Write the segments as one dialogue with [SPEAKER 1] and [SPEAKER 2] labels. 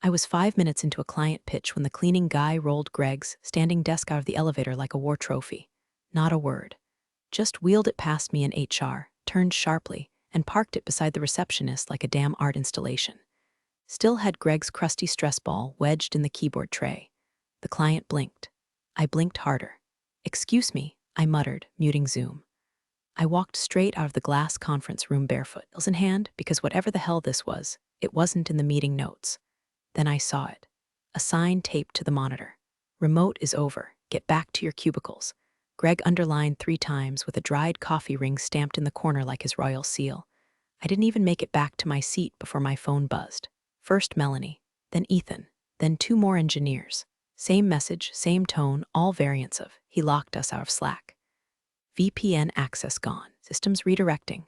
[SPEAKER 1] I was 5 minutes into a client pitch when the cleaning guy rolled Greg's standing desk out of the elevator like a war trophy. Not a word. Just wheeled it past me in HR, turned sharply, and parked it beside the receptionist like a damn art installation. Still had Greg's crusty stress ball wedged in the keyboard tray. The client blinked. I blinked harder. "Excuse me," I muttered, muting Zoom. I walked straight out of the glass conference room barefoot, heels in hand, because whatever the hell this was, it wasn't in the meeting notes. Then I saw it. A sign taped to the monitor. "Remote is over. Get back to your cubicles." Greg underlined 3 times with a dried coffee ring stamped in the corner like his royal seal. I didn't even make it back to my seat before my phone buzzed. First Melanie, then Ethan, then 2 more engineers. Same message, same tone, all variants of, "He locked us out of Slack." VPN access gone. Systems redirecting.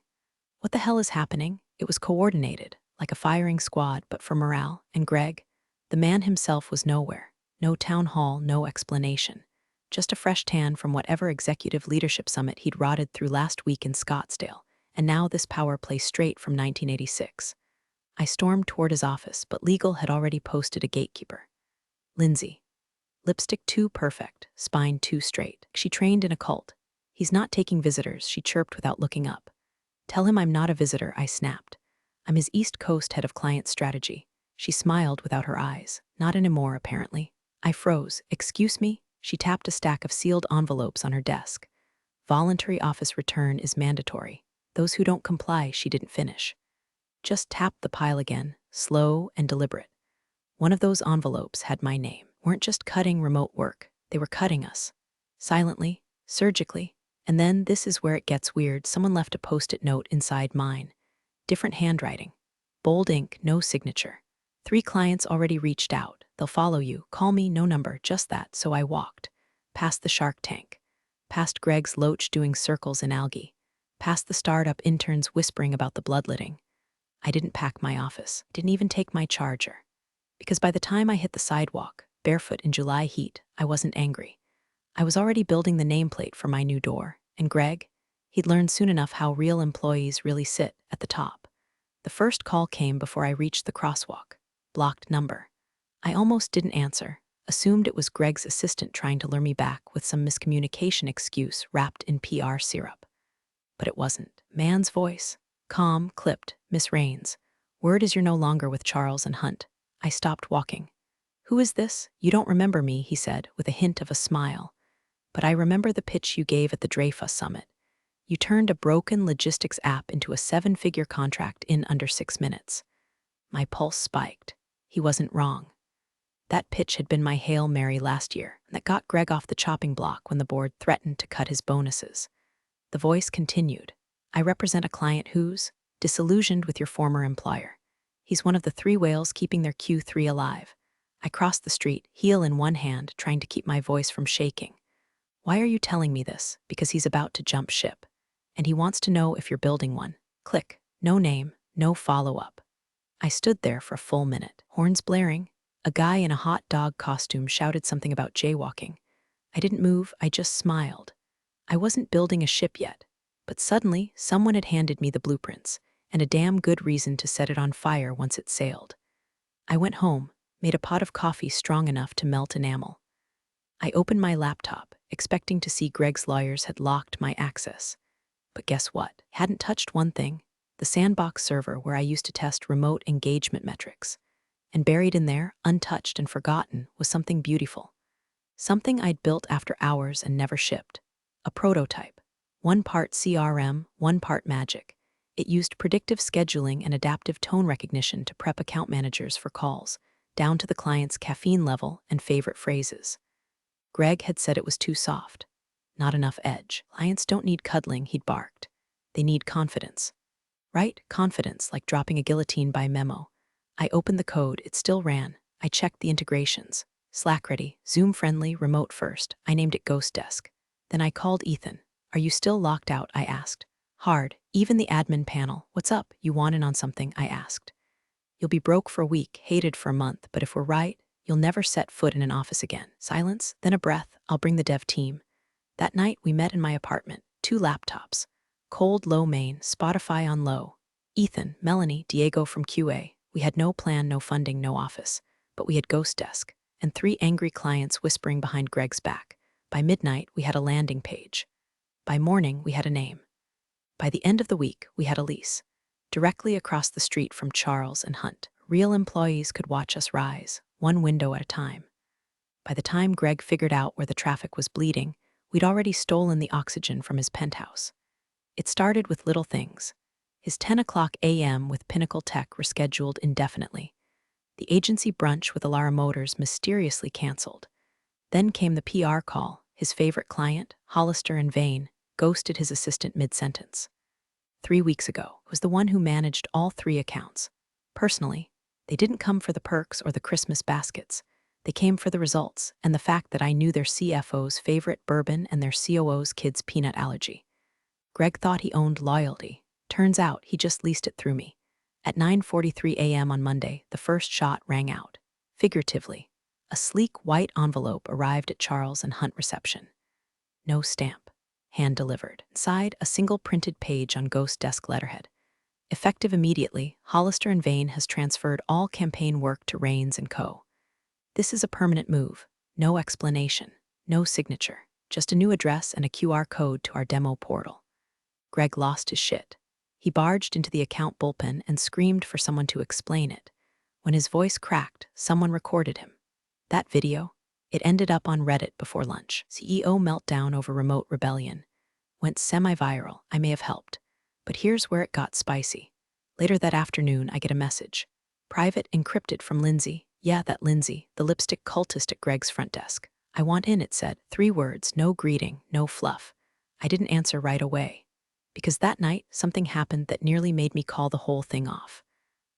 [SPEAKER 1] What the hell is happening? It was coordinated, like a firing squad, but for morale. And Greg, the man himself, was nowhere. No town hall, no explanation. Just a fresh tan from whatever executive leadership summit he'd rotted through last week in Scottsdale, and now this power play straight from 1986. I stormed toward his office, but legal had already posted a gatekeeper. "Lindsay. Lipstick too perfect, spine too straight. She trained in a cult. He's not taking visitors," she chirped without looking up. "Tell him I'm not a visitor," I snapped. "I'm his East Coast head of client strategy." She smiled without her eyes. Not anymore, apparently. I froze. "Excuse me?" She tapped a stack of sealed envelopes on her desk. "Voluntary office return is mandatory. Those who don't comply," she didn't finish. Just tapped the pile again, slow and deliberate. One of those envelopes had my name. Weren't just cutting remote work. They were cutting us. Silently, surgically. And then, this is where it gets weird, someone left a post-it note inside mine. Different handwriting. Bold ink, no signature. "3 clients already reached out. They'll follow you. Call me, no number, just that." So I walked. Past the Shark Tank. Past Greg's loach doing circles in algae. Past the startup interns whispering about the bloodletting. I didn't pack my office. Didn't even take my charger. Because by the time I hit the sidewalk, barefoot in July heat, I wasn't angry. I was already building the nameplate for my new door, and Greg, he'd learned soon enough how real employees really sit at the top. The first call came before I reached the crosswalk. Blocked number. I almost didn't answer, assumed it was Greg's assistant trying to lure me back with some miscommunication excuse wrapped in PR syrup. But it wasn't. Man's voice. Calm, clipped. "Miss Rains. Word is you're no longer with Charles and Hunt." I stopped walking. "Who is this? You don't remember me," he said, with a hint of a smile. "But I remember the pitch you gave at the Dreyfus Summit. You turned a broken logistics app into a 7-figure contract in under 6 minutes. My pulse spiked. He wasn't wrong. That pitch had been my Hail Mary last year, and that got Greg off the chopping block when the board threatened to cut his bonuses. The voice continued. "I represent a client who's disillusioned with your former employer. He's one of the 3 whales keeping their Q3 alive." I crossed the street, heel in one hand, trying to keep my voice from shaking. "Why are you telling me this?" "Because he's about to jump ship. And he wants to know if you're building one." Click. No name, no follow-up. I stood there for a full minute, horns blaring. A guy in a hot dog costume shouted something about jaywalking. I didn't move, I just smiled. I wasn't building a ship yet, but suddenly someone had handed me the blueprints, and a damn good reason to set it on fire once it sailed. I went home, made a pot of coffee strong enough to melt enamel. I opened my laptop, expecting to see Greg's lawyers had locked my access. But guess what? Hadn't touched one thing: the sandbox server where I used to test remote engagement metrics. And buried in there, untouched and forgotten, was something beautiful. Something I'd built after hours and never shipped. A prototype. 1 part CRM, 1 part magic. It used predictive scheduling and adaptive tone recognition to prep account managers for calls, down to the client's caffeine level and favorite phrases. Greg had said it was too soft. Not enough edge. Clients don't need cuddling, he'd barked. They need confidence. Right? Confidence, like dropping a guillotine by memo. I opened the code, it still ran. I checked the integrations. Slack ready, Zoom friendly, remote first. I named it Ghost Desk. Then I called Ethan. "Are you still locked out?" I asked. "Hard, even the admin panel." "What's up? You want in on something?" I asked. "You'll be broke for a week, hated for a month, but if we're right, you'll never set foot in an office again." Silence, then a breath. "I'll bring the dev team." That night, we met in my apartment. 2 laptops. Cold, low main, Spotify on low. Ethan, Melanie, Diego from QA. We had no plan, no funding, no office. but we had ghost desk, and 3 angry clients whispering behind Greg's back. By midnight, we had a landing page. By morning, we had a name. By the end of the week, we had a lease. Directly across the street from Charles and Hunt, real employees could watch us rise, one window at a time. By the time Greg figured out where the traffic was bleeding, we'd already stolen the oxygen from his penthouse. It started with little things. His 10 o'clock a.m. with Pinnacle Tech rescheduled indefinitely. The agency brunch with Alara Motors mysteriously canceled. Then came the PR call. His favorite client, Hollister and Vane, ghosted his assistant mid-sentence. 3 weeks ago, was the one who managed all 3 accounts. Personally, they didn't come for the perks or the Christmas baskets. They came for the results and the fact that I knew their CFO's favorite bourbon and their COO's kid's peanut allergy. Greg thought he owned loyalty. Turns out he just leased it through me. At 9:43 a.m. on Monday, the first shot rang out. Figuratively, a sleek white envelope arrived at Charles and Hunt reception. No stamp. Hand-delivered. Inside, a single printed page on ghost desk letterhead. Effective immediately, Hollister and Vane has transferred all campaign work to Rains & Co. This is a permanent move. No explanation. No signature. Just a new address and a QR code to our demo portal. Greg lost his shit. He barged into the account bullpen and screamed for someone to explain it. When his voice cracked, someone recorded him. That video, it ended up on Reddit before lunch. CEO meltdown over remote rebellion. Went semi-viral. I may have helped. But here's where it got spicy. Later that afternoon, I get a message. Private encrypted from Lindsay. Yeah, that Lindsay, the lipstick cultist at Greg's front desk. I want in, it said. 3 words, no greeting, no fluff. I didn't answer right away. Because that night, something happened that nearly made me call the whole thing off.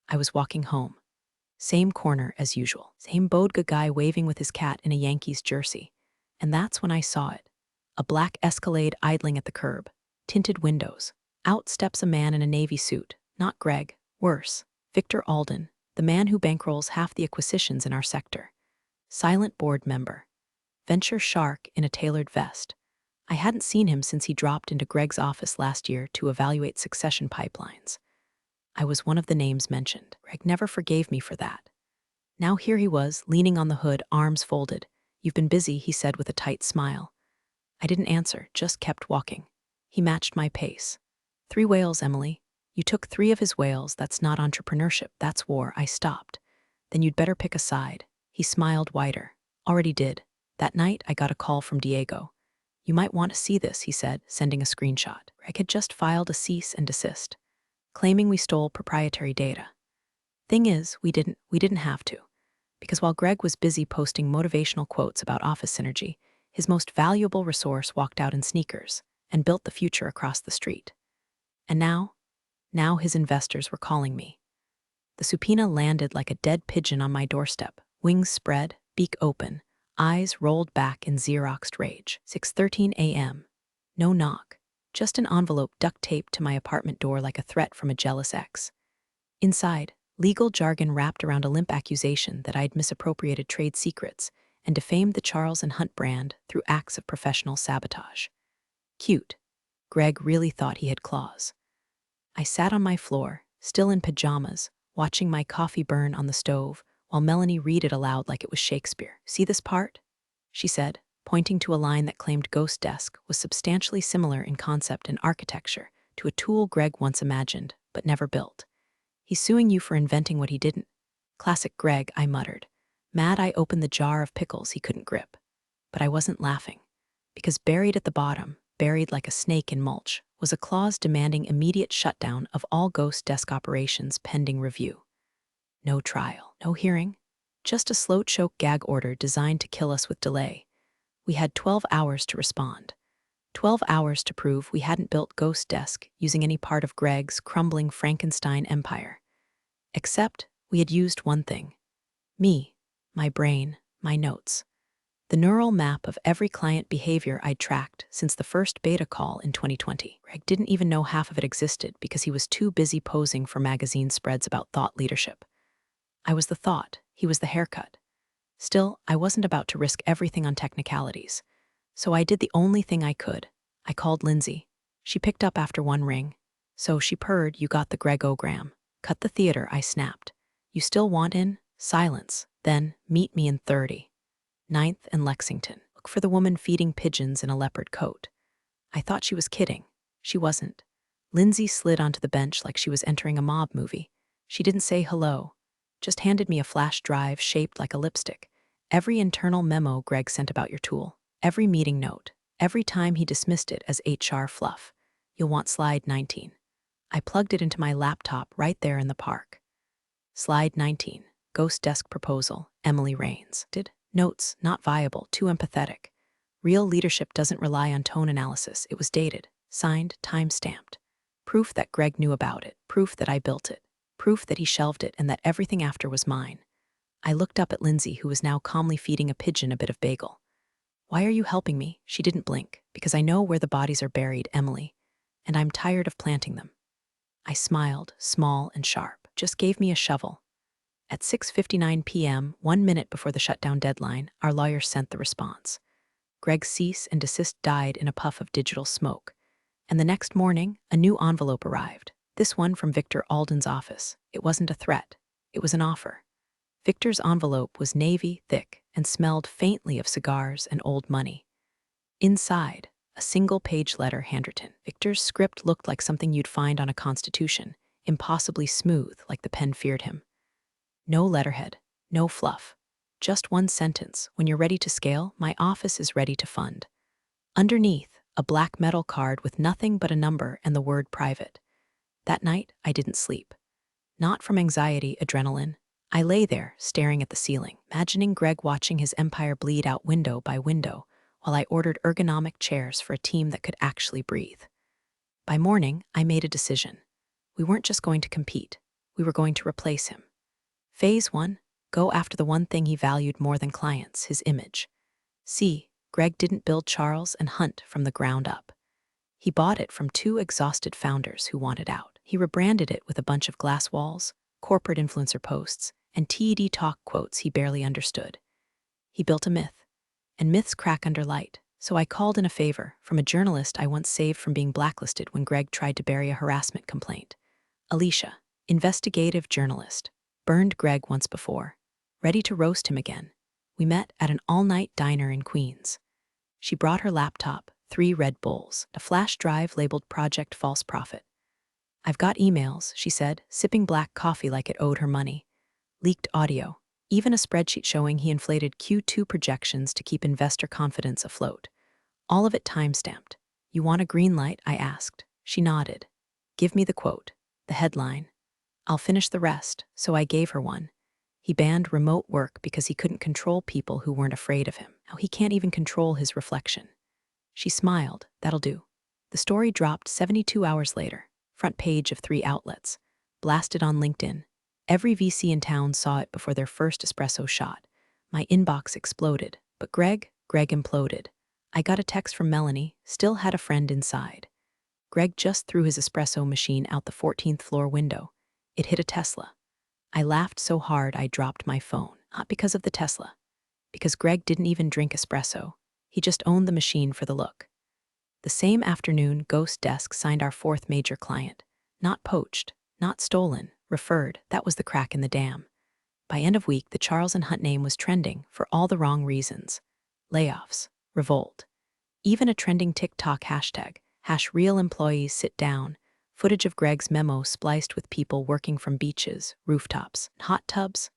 [SPEAKER 1] I was walking home. Same corner as usual. Same bodega guy waving with his cat in a Yankees jersey. And that's when I saw it. A black Escalade idling at the curb. Tinted windows. Out steps a man in a navy suit. Not Greg. Worse. Victor Alden, the man who bankrolls half the acquisitions in our sector. Silent board member. Venture shark in a tailored vest. I hadn't seen him since he dropped into Greg's office last year to evaluate succession pipelines. I was one of the names mentioned. Greg never forgave me for that. Now here he was, leaning on the hood, arms folded. You've been busy, he said with a tight smile. I didn't answer, just kept walking. He matched my pace. 3 whales, Emily. You took 3 of his whales. That's not entrepreneurship, that's war. I stopped. Then you'd better pick a side. He smiled wider. Already did. That night, I got a call from Diego. You might want to see this, he said, sending a screenshot. Greg had just filed a cease and desist, claiming we stole proprietary data. Thing is, we didn't have to. Because while Greg was busy posting motivational quotes about office synergy, his most valuable resource walked out in sneakers and built the future across the street. And now his investors were calling me. The subpoena landed like a dead pigeon on my doorstep, wings spread, beak open, eyes rolled back in Xeroxed rage. 6:13 a.m. No knock, just an envelope duct taped to my apartment door like a threat from a jealous ex. Inside, legal jargon wrapped around a limp accusation that I'd misappropriated trade secrets and defamed the Charles and Hunt brand through acts of professional sabotage. Cute. Greg really thought he had claws. I sat on my floor, still in pajamas, watching my coffee burn on the stove, while Melanie read it aloud like it was Shakespeare. See this part? She said, pointing to a line that claimed Ghost Desk was substantially similar in concept and architecture to a tool Greg once imagined, but never built. He's suing you for inventing what he didn't. Classic Greg, I muttered. Mad, I opened the jar of pickles he couldn't grip. But I wasn't laughing, because buried at the bottom, buried like a snake in mulch, was a clause demanding immediate shutdown of all Ghost Desk operations pending review. No trial, no hearing, just a slow-choke gag order designed to kill us with delay. We had 12 hours to respond. 12 hours to prove we hadn't built Ghost Desk using any part of Greg's crumbling Frankenstein empire. Except we had used one thing. Me, my brain, my notes. The neural map of every client behavior I'd tracked since the first beta call in 2020. Greg didn't even know half of it existed because he was too busy posing for magazine spreads about thought leadership. I was the thought, he was the haircut. Still, I wasn't about to risk everything on technicalities. So I did the only thing I could. I called Lindsay. She picked up after one ring. So she purred, you got the Greg-ogram. Cut the theater, I snapped. You still want in? Silence. Then, meet me in 30. 9th and Lexington. Look for the woman feeding pigeons in a leopard coat. I thought she was kidding. She wasn't. Lindsay slid onto the bench like she was entering a mob movie. She didn't say hello, just handed me a flash drive shaped like a lipstick. Every internal memo Greg sent about your tool, every meeting note, every time he dismissed it as HR fluff. You'll want slide 19. I plugged it into my laptop right there in the park. Slide 19. Ghost desk proposal, Emily Rains. Notes, not viable, too empathetic. Real leadership doesn't rely on tone analysis. It was dated, signed, time-stamped. Proof that Greg knew about it, proof that I built it, proof that he shelved it and that everything after was mine. I looked up at Lindsay, who was now calmly feeding a pigeon a bit of bagel. Why are you helping me? She didn't blink. Because I know where the bodies are buried, Emily, and I'm tired of planting them. I smiled, small and sharp. Just gave me a shovel. At 6:59 p.m., 1 minute before the shutdown deadline, our lawyer sent the response. Greg's cease and desist died in a puff of digital smoke. And the next morning, a new envelope arrived. This one from Victor Alden's office. It wasn't a threat. It was an offer. Victor's envelope was navy, thick, and smelled faintly of cigars and old money. Inside, a single-page letter handwritten. Victor's script looked like something you'd find on a constitution, impossibly smooth, like the pen feared him. No letterhead, no fluff. Just one sentence. When you're ready to scale, my office is ready to fund. Underneath, a black metal card with nothing but a number and the word private. That night, I didn't sleep. Not from anxiety, adrenaline. I lay there, staring at the ceiling, imagining Greg watching his empire bleed out window by window, while I ordered ergonomic chairs for a team that could actually breathe. By morning, I made a decision. We weren't just going to compete. We were going to replace him. Phase 1, go after the one thing he valued more than clients, his image. C, Greg didn't build Charles and Hunt from the ground up. He bought it from 2 exhausted founders who wanted out. He rebranded it with a bunch of glass walls, corporate influencer posts, and TED Talk quotes he barely understood. He built a myth, and myths crack under light, so I called in a favor from a journalist I once saved from being blacklisted when Greg tried to bury a harassment complaint. Alicia, investigative journalist, burned Greg once before, ready to roast him again. We met at an all-night diner in Queens. She brought her laptop, 3 Red Bulls, a flash drive labeled Project False Profit. I've got emails, she said, sipping black coffee like it owed her money. Leaked audio, even a spreadsheet showing he inflated Q2 projections to keep investor confidence afloat. All of it time-stamped. You want a green light? I asked. She nodded. Give me the quote, the headline. I'll finish the rest, so I gave her one. He banned remote work because he couldn't control people who weren't afraid of him. Now he can't even control his reflection. She smiled. That'll do. The story dropped 72 hours later, front page of 3 outlets, blasted on LinkedIn. Every VC in town saw it before their first espresso shot. My inbox exploded, but Greg imploded. I got a text from Melanie, still had a friend inside. Greg just threw his espresso machine out the 14th floor window. It hit a Tesla. I laughed so hard I dropped my phone, not because of the Tesla. Because Greg didn't even drink espresso. He just owned the machine for the look. The same afternoon, Ghost Desk signed our 4th major client. Not poached, not stolen, referred. That was the crack in the dam. By end of week, the Charles and Hunt name was trending for all the wrong reasons. Layoffs, revolt. Even a trending TikTok hashtag, #real employees sit down, footage of Greg's memo spliced with people working from beaches, rooftops, hot tubs.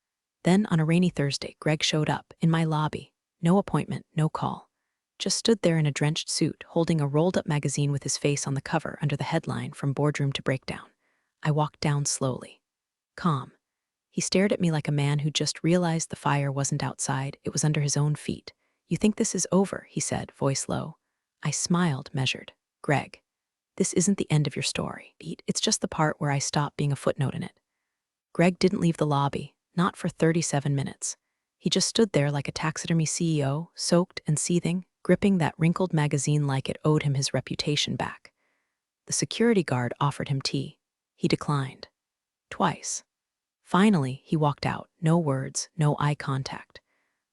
[SPEAKER 1] Then, on a rainy Thursday, Greg showed up in my lobby. No appointment, no call. Just stood there in a drenched suit, holding a rolled-up magazine with his face on the cover under the headline From Boardroom to Breakdown. I walked down slowly. Calm. He stared at me like a man who just realized the fire wasn't outside, it was under his own feet. You think this is over, he said, voice low. I smiled, measured. Greg, this isn't the end of your story. It's just the part where I stop being a footnote in it. Greg didn't leave the lobby, not for 37 minutes. He just stood there like a taxidermy CEO, soaked and seething, gripping that wrinkled magazine like it owed him his reputation back. The security guard offered him tea. He declined. Twice. Finally, he walked out, no words, no eye contact.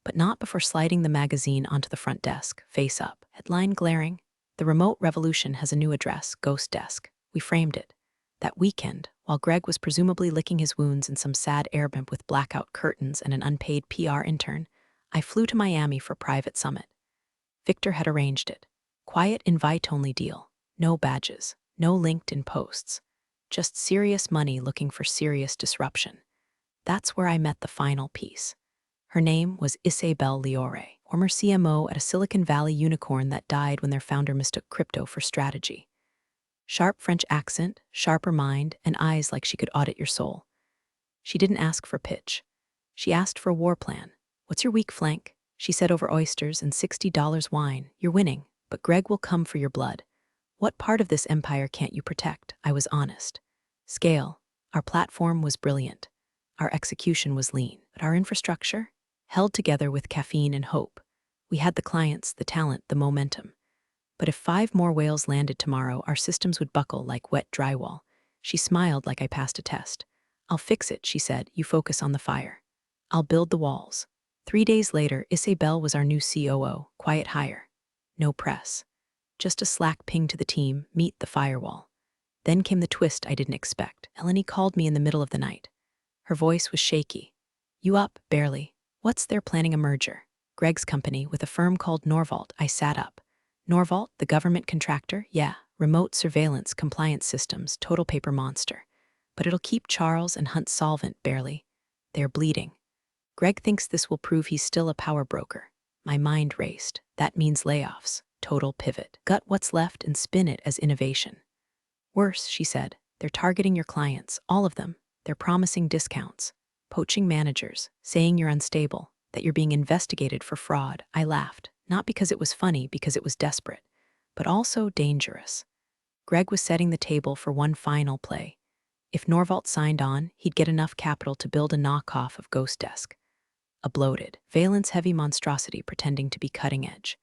[SPEAKER 1] But not before sliding the magazine onto the front desk, face up, headline glaring. The remote revolution has a new address, Ghost Desk. We framed it. That weekend, While Greg was presumably licking his wounds in some sad airbnb with blackout curtains and an unpaid PR intern, I flew to Miami for private summit. Victor had arranged it. Quiet invite-only deal. No badges. No LinkedIn posts. Just serious money looking for serious disruption. That's where I met the final piece. Her name was Isabel Liore, former CMO at a Silicon Valley unicorn that died when their founder mistook crypto for strategy. Sharp French accent, sharper mind, and eyes like she could audit your soul. She didn't ask for pitch. She asked for a war plan. What's your weak flank? She said over oysters and $60 wine. You're winning, but Greg will come for your blood. What part of this empire can't you protect? I was honest. Scale. Our platform was brilliant. Our execution was lean. But our infrastructure? Held together with caffeine and hope. We had the clients, the talent, the momentum. But if 5 more whales landed tomorrow, our systems would buckle like wet drywall. She smiled like I passed a test. I'll fix it, she said. You focus on the fire. I'll build the walls. 3 days later, Isabel was our new COO. Quiet hire. No press. Just a Slack ping to the team, meet the firewall. Then came the twist I didn't expect. Eleni called me in the middle of the night. Her voice was shaky. You up? Barely. What's they're planning a merger? Greg's company with a firm called Norvault. I sat up. Norvault, the government contractor? Yeah. Remote surveillance, compliance systems, total paper monster. But it'll keep Charles and Hunt solvent, barely. They're bleeding. Greg thinks this will prove he's still a power broker. My mind raced. That means layoffs. Total pivot. Gut what's left and spin it as innovation. Worse, she said. They're targeting your clients, all of them. They're promising discounts. Poaching managers, saying you're unstable, that you're being investigated for fraud. I laughed. Not because it was funny, because it was desperate. But also dangerous. Greg was setting the table for one final play. If Norvault signed on, he'd get enough capital to build a knockoff of Ghost Desk. A bloated, valence-heavy monstrosity pretending to be cutting edge.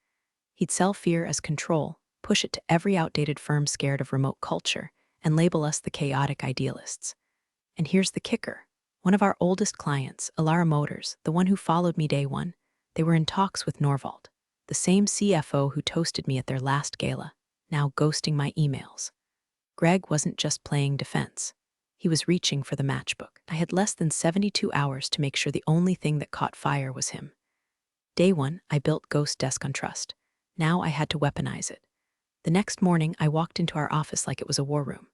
[SPEAKER 1] He'd sell fear as control, push it to every outdated firm scared of remote culture, and label us the chaotic idealists. And here's the kicker. One of our oldest clients, Elara Motors, the one who followed me day one, they were in talks with Norvault, the same CFO who toasted me at their last gala, now ghosting my emails. Greg wasn't just playing defense. He was reaching for the matchbook. I had less than 72 hours to make sure the only thing that caught fire was him. Day one, I built Ghost Desk on trust. Now I had to weaponize it. The next morning, I walked into our office like it was a war room.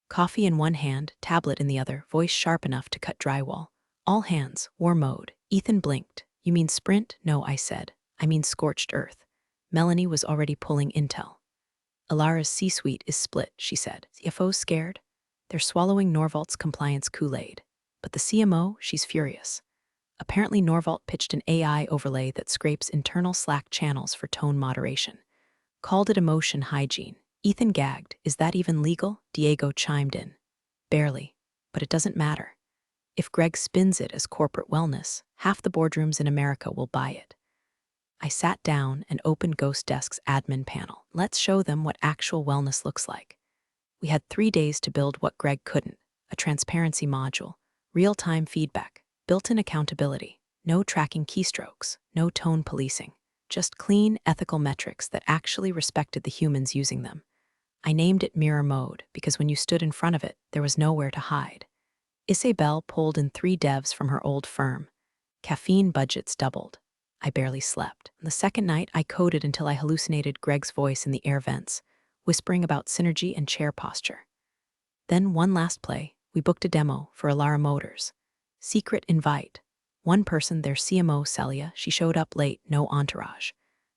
[SPEAKER 1] Coffee in one hand, tablet in the other, voice sharp enough to cut drywall. All hands, war mode. Ethan blinked. You mean sprint? No, I said. I mean scorched earth. Melanie was already pulling intel. Elara's C-suite is split, she said. CFO's scared? They're swallowing Norvault's compliance Kool-Aid. But the CMO, she's furious. Apparently Norvault pitched an AI overlay that scrapes internal Slack channels for tone moderation. Called it emotion hygiene. Ethan gagged. Is that even legal? Diego chimed in. Barely. But it doesn't matter. If Greg spins it as corporate wellness, half the boardrooms in America will buy it. I sat down and opened Ghost Desk's admin panel. Let's show them what actual wellness looks like. We had 3 days to build what Greg couldn't. A transparency module, real-time feedback, built-in accountability, no tracking keystrokes, no tone policing, just clean, ethical metrics that actually respected the humans using them. I named it mirror mode because when you stood in front of it, there was nowhere to hide. Isabel pulled in 3 devs from her old firm. Caffeine budgets doubled. I barely slept. The second night, I coded until I hallucinated Greg's voice in the air vents, whispering about synergy and chair posture. Then one last play, we booked a demo for Elara Motors. Secret invite. One person, their CMO, Celia, she showed up late, no entourage.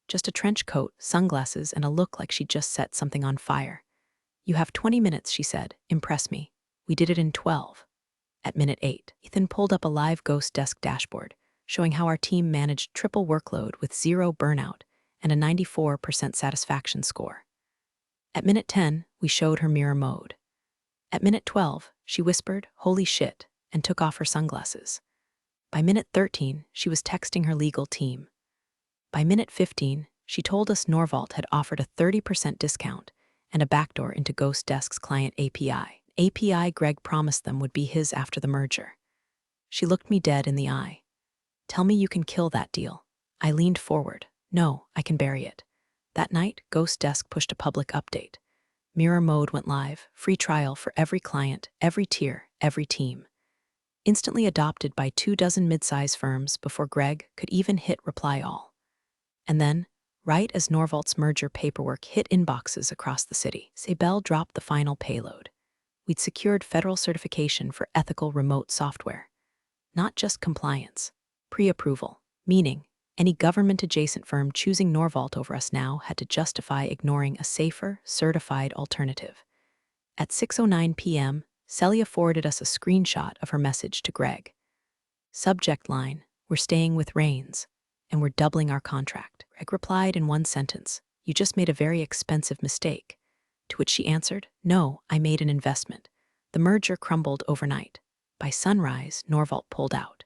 [SPEAKER 1] Just a trench coat, sunglasses, and a look like she'd just set something on fire. You have 20 minutes, she said. Impress me. We did it in 12. At minute 8, Ethan pulled up a live Ghost Desk dashboard, showing how our team managed triple workload with 0 burnout and a 94% satisfaction score. At minute 10, we showed her mirror mode. At minute 12, she whispered, "Holy shit," and took off her sunglasses. By minute 13, she was texting her legal team. By minute 15, she told us Norvault had offered a 30% discount and a backdoor into Ghost Desk's client API. API Greg promised them would be his after the merger. She looked me dead in the eye. Tell me you can kill that deal. I leaned forward. No, I can bury it. That night, Ghost Desk pushed a public update. Mirror mode went live, free trial for every client, every tier, every team. Instantly adopted by 24 mid-size firms before Greg could even hit reply all. And then, right as Norvalt's merger paperwork hit inboxes across the city, Sabel dropped the final payload. We'd secured federal certification for ethical remote software. Not just compliance, pre-approval, meaning any government-adjacent firm choosing Norvalt over us now had to justify ignoring a safer, certified alternative. At 6:09 p.m., Celia forwarded us a screenshot of her message to Greg. Subject line, "We're staying with Rains, and we're doubling our contract." Greg replied in one sentence, "You just made a very expensive mistake." To which she answered, "No, I made an investment. The merger crumbled overnight. By sunrise, Norvalt pulled out."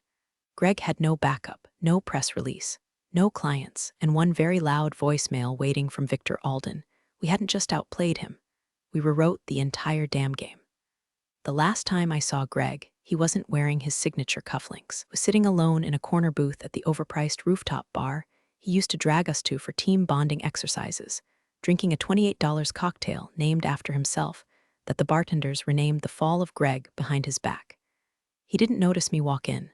[SPEAKER 1] Greg had no backup, no press release, no clients, and one very loud voicemail waiting from Victor Alden. We hadn't just outplayed him. We rewrote the entire damn game. The last time I saw Greg, he wasn't wearing his signature cufflinks. He was sitting alone in a corner booth at the overpriced rooftop bar he used to drag us to for team bonding exercises, drinking a $28 cocktail named after himself that the bartenders renamed the Fall of Greg behind his back. He didn't notice me walk in,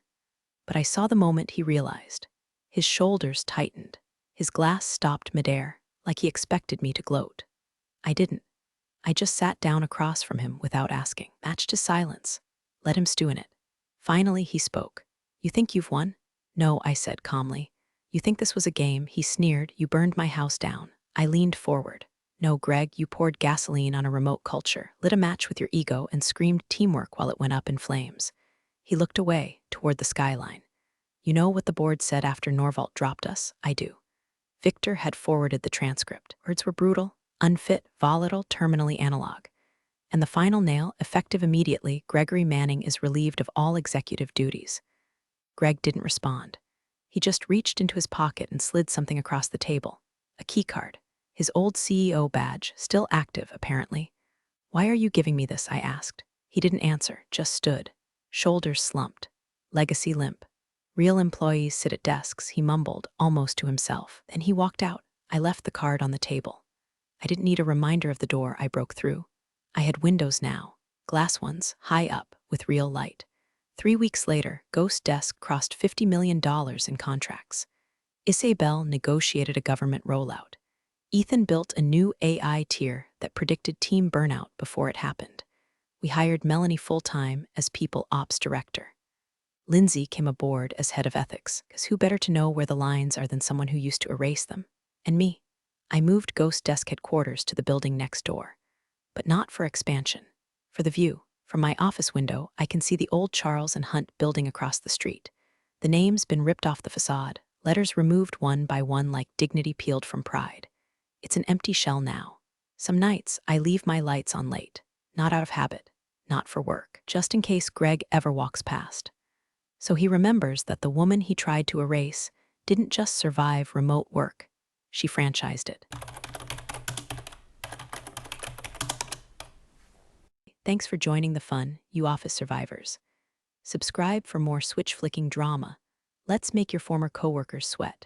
[SPEAKER 1] but I saw the moment he realized. His shoulders tightened. His glass stopped midair, like he expected me to gloat. I didn't. I just sat down across from him without asking, matched his silence, let him stew in it. Finally, he spoke. "You think you've won?" "No," I said calmly. "You think this was a game?" He sneered. "You burned my house down." I leaned forward. "No, Greg, you poured gasoline on a remote culture, lit a match with your ego, and screamed teamwork while it went up in flames." He looked away, toward the skyline. "You know what the board said after Norvalt dropped us?" "I do." Victor had forwarded the transcript. Words were brutal, unfit, volatile, terminally analog. And the final nail, effective immediately, Gregory Manning is relieved of all executive duties. Greg didn't respond. He just reached into his pocket and slid something across the table. A keycard. His old CEO badge, still active, apparently. "Why are you giving me this?" I asked. He didn't answer, just stood. Shoulders slumped. Legacy limp. "Real employees sit at desks," he mumbled, almost to himself. Then he walked out. I left the card on the table. I didn't need a reminder of the door I broke through. I had windows now, glass ones, high up, with real light. 3 weeks later, Ghost Desk crossed $50 million in contracts. Isabel negotiated a government rollout. Ethan built a new AI tier that predicted team burnout before it happened. We hired Melanie full-time as People Ops Director. Lindsay came aboard as head of ethics, because who better to know where the lines are than someone who used to erase them? And me. I moved Ghost Desk headquarters to the building next door. But not for expansion. For the view. From my office window, I can see the old Charles and Hunt building across the street. The name's been ripped off the facade, letters removed one by one like dignity peeled from pride. It's an empty shell now. Some nights, I leave my lights on late. Not out of habit. Not for work. Just in case Greg ever walks past. So he remembers that the woman he tried to erase didn't just survive remote work. She franchised it. Thanks for joining the fun, you office survivors. Subscribe for more switch-flicking drama. Let's make your former coworkers sweat.